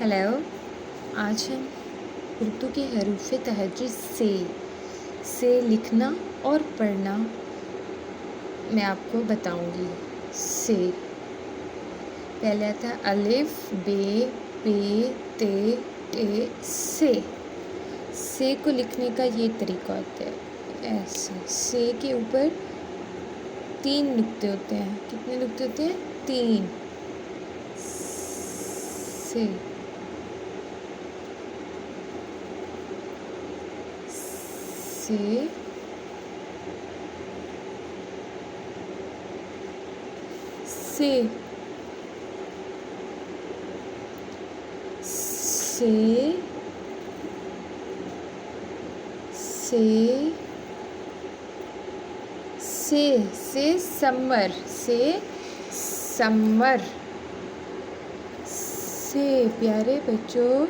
Hello. आज हम उर्दू के हरूफ तहज्जुद से लिखना और पढ़ना मैं आपको बताऊंगी। से पहले आता है अलिफ बे पे ते टे से को लिखने का ये तरीका होता है ऐसे। से के ऊपर 3 नुक्ते होते हैं। कितने नुक्ते होते हैं? 3। से से से से समर से प्यारे बच्चों,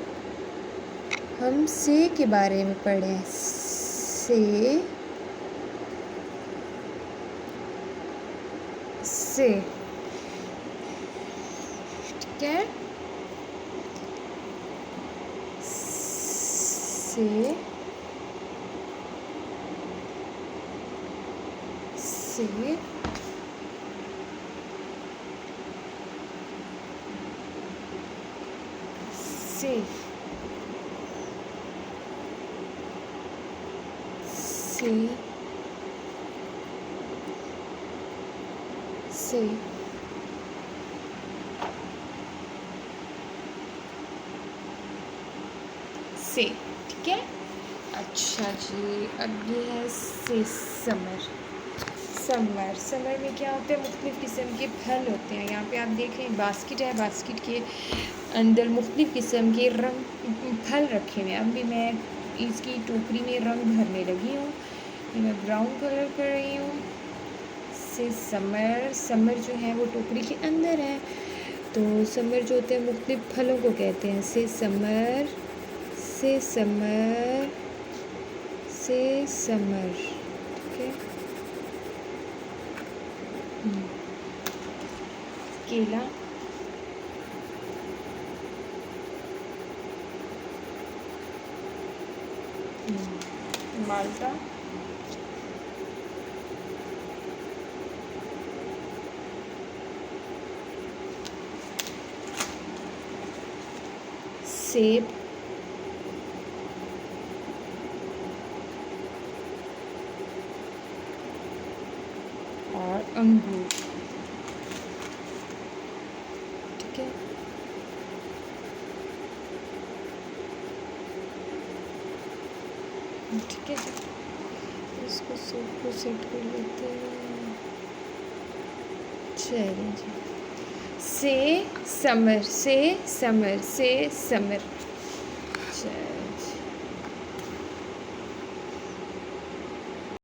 हम से के बारे में पढ़ें। से ठीक है। से ठीक है। अच्छा जी, अब ये है से समर में क्या होता है? मुख्तलिफ़ किस्म के फल होते हैं। यहाँ पे आप देख रहे हैं बास्केट है, बास्केट के अंदर मुख्तलिफ़ किस्म के फल रखे हुए हैं। अभी मैं इसकी टोकरी में रंग भरने लगी हूँ। ये मैं ब्राउन कलर कर रही हूँ। से समर जो है वो टोकरी के अंदर है। तो समर जो होते हैं मुख्तलिफ़ फलों को कहते हैं। से समर ठीक है। केला, माल्टा, सेब, और अंगूर। ठीक है। ठीक है जी, इसको सबको सेट कर लेते हैं। चलिए जी, से समर। चलिए।